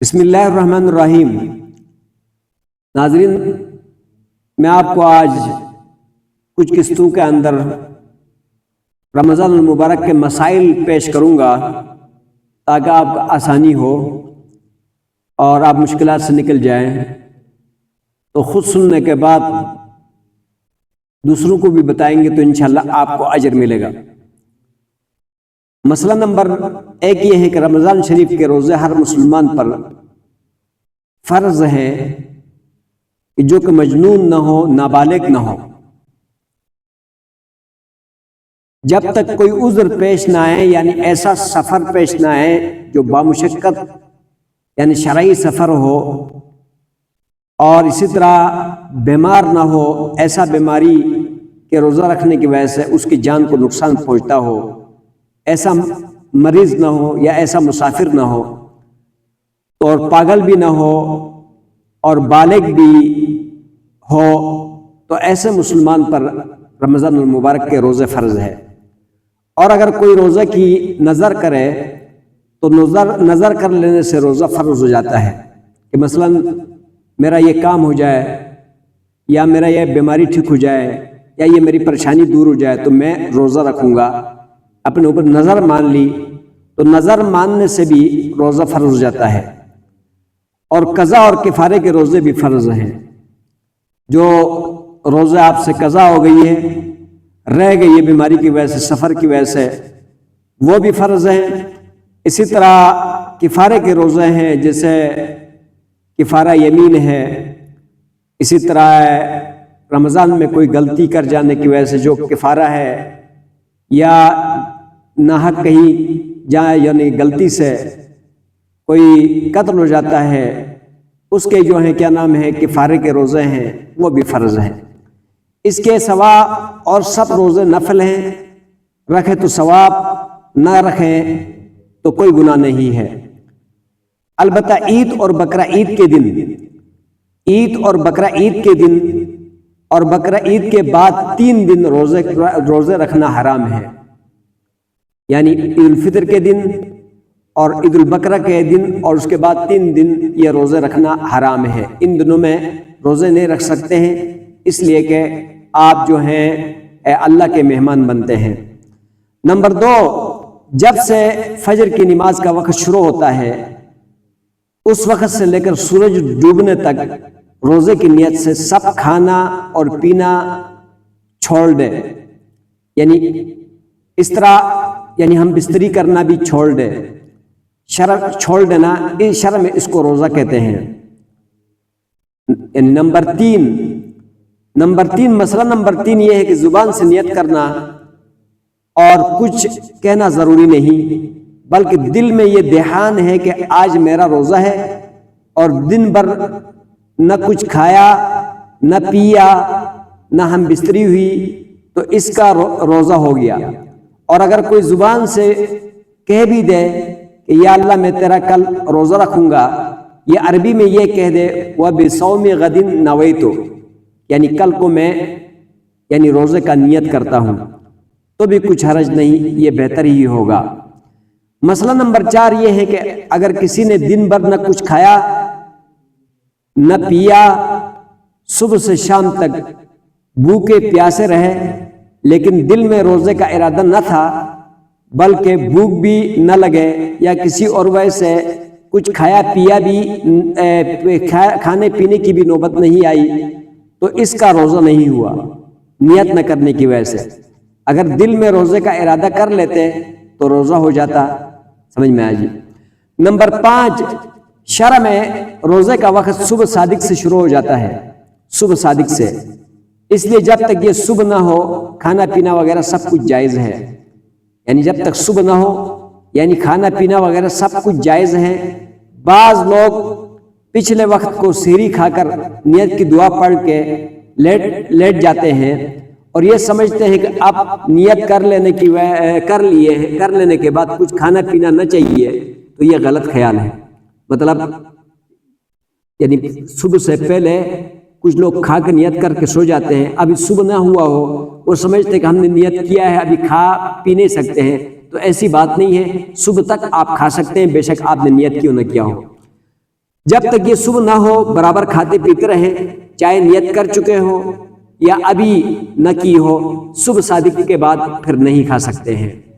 بسم اللہ الرحمن الرحیم۔ ناظرین، میں آپ کو آج کچھ قسطوں کے اندر رمضان المبارک کے مسائل پیش کروں گا تاکہ آپ کو آسانی ہو اور آپ مشکلات سے نکل جائیں، تو خود سننے کے بعد دوسروں کو بھی بتائیں گے تو انشاءاللہ آپ کو اجر ملے گا۔ مسئلہ نمبر 1 یہ ہے کہ رمضان شریف کے روزے ہر مسلمان پر فرض ہے کہ جو کہ مجنون نہ ہو، نابالغ نہ ہو، جب تک کوئی عذر پیش نہ آئے، یعنی ایسا سفر پیش نہ آئے جو بامشقت یعنی شرعی سفر ہو، اور اسی طرح بیمار نہ ہو، ایسا بیماری کہ روزہ رکھنے کی وجہ سے اس کی جان کو نقصان پہنچتا ہو، ایسا مریض نہ ہو یا ایسا مسافر نہ ہو، اور پاگل بھی نہ ہو اور بالغ بھی ہو، تو ایسے مسلمان پر رمضان المبارک کے روزے فرض ہے۔ اور اگر کوئی روزہ کی نظر کرے تو نظر کر لینے سے روزہ فرض ہو جاتا ہے کہ مثلا میرا یہ کام ہو جائے، یا میرا یہ بیماری ٹھیک ہو جائے، یا یہ میری پریشانی دور ہو جائے تو میں روزہ رکھوں گا، اپنے اوپر نظر مان لی، تو نظر ماننے سے بھی روزہ فرض ہو جاتا ہے۔ اور قضا اور کفارے کے روزے بھی فرض ہیں۔ جو روزہ آپ سے قضا ہو گئی ہے، رہ گئی ہے بیماری کی وجہ سے، سفر کی وجہ سے، وہ بھی فرض ہیں۔ اسی طرح کفارے کے روزے ہیں، جیسے کفارہ یمین ہے، اسی طرح رمضان میں کوئی غلطی کر جانے کی وجہ سے جو کفارہ ہے، یا ناحق کہیں جائے یعنی غلطی سے کوئی قتل ہو جاتا ہے، اس کے جو ہیں کیا نام ہے کفارے کے روزے ہیں، وہ بھی فرض ہیں۔ اس کے سوا اور سب روزے نفل ہیں، رکھے تو ثواب، نہ رکھیں تو کوئی گناہ نہیں ہے۔ البتہ عید اور بقرہ عید کے دن، عید اور بقرہ عید کے دن اور بقرہ عید کے بعد 3 دن روزے رکھنا حرام ہے، یعنی عید الفطر کے دن اور عید البقرہ کے دن، اور اس کے بعد 3 دن یہ روزے رکھنا حرام ہے۔ ان دنوں میں روزے نہیں رکھ سکتے ہیں، اس لیے کہ آپ جو ہیں اللہ کے مہمان بنتے ہیں۔ نمبر 2، جب سے فجر کی نماز کا وقت شروع ہوتا ہے، اس وقت سے لے کر سورج ڈوبنے تک روزے کی نیت سے سب کھانا اور پینا چھوڑ دے، یعنی اس طرح یعنی ہم بستری کرنا بھی چھوڑ دے، شرع چھوڑ دینا، اس شرع میں اس کو روزہ کہتے ہیں۔ یعنی نمبر 3 مسئلہ نمبر 3 یہ ہے کہ زبان سے نیت کرنا اور کچھ کہنا ضروری نہیں، بلکہ دل میں یہ دھیان ہے کہ آج میرا روزہ ہے، اور دن بھر نہ کچھ کھایا نہ پیا نہ ہم بستری ہوئی، تو اس کا روزہ ہو گیا۔ اور اگر کوئی زبان سے کہہ بھی دے کہ یا اللہ میں تیرا کل روزہ رکھوں گا، یہ عربی میں یہ کہہ دے وَبِصَوْمِ غَدٍ نَوَيْتُ، یعنی کل کو میں یعنی روزے کا نیت کرتا ہوں، تو بھی کچھ حرج نہیں، یہ بہتر ہی ہوگا۔ مسئلہ نمبر 4 یہ ہے کہ اگر کسی نے دن بھر نہ کچھ کھایا نہ پیا، صبح سے شام تک بھوکے پیاسے رہے، لیکن دل میں روزے کا ارادہ نہ تھا، بلکہ بھوک بھی نہ لگے یا کسی اور وجہ سے کچھ کھایا پیا بھی، کھانے پینے کی بھی نوبت نہیں آئی، تو اس کا روزہ نہیں ہوا نیت نہ کرنے کی وجہ سے۔ اگر دل میں روزے کا ارادہ کر لیتے تو روزہ ہو جاتا، سمجھ میں آ جی۔ نمبر 5، شرع میں روزے کا وقت صبح صادق سے شروع ہو جاتا ہے، صبح صادق سے، اس لیے جب تک یہ صبح نہ ہو کھانا پینا وغیرہ سب کچھ جائز ہے، یعنی جب تک صبح نہ ہو یعنی کھانا پینا وغیرہ سب کچھ جائز ہے۔ بعض لوگ پچھلے وقت کو سحری کھا کر نیت کی دعا پڑھ کے لیٹ جاتے ہیں، اور یہ سمجھتے ہیں کہ اب نیت کر لینے کے بعد کچھ کھانا پینا نہ چاہیے، تو یہ غلط خیال ہے۔ مطلب یعنی صبح سے پہلے کچھ لوگ کھا کے نیت کر کے سو جاتے ہیں، ابھی صبح نہ ہوا ہو، وہ سمجھتے ہیں کہ ہم نے نیت کیا ہے، ابھی کھا پی نہیں سکتے ہیں، تو ایسی بات نہیں ہے، صبح تک آپ کھا سکتے ہیں، بے شک آپ نے نیت کیوں نہ کیا ہو۔ جب تک یہ صبح نہ ہو برابر کھاتے پیتے رہیں، چاہے نیت کر چکے ہو یا ابھی نہ کی ہو، صبح صادق کے بعد پھر نہیں کھا سکتے ہیں۔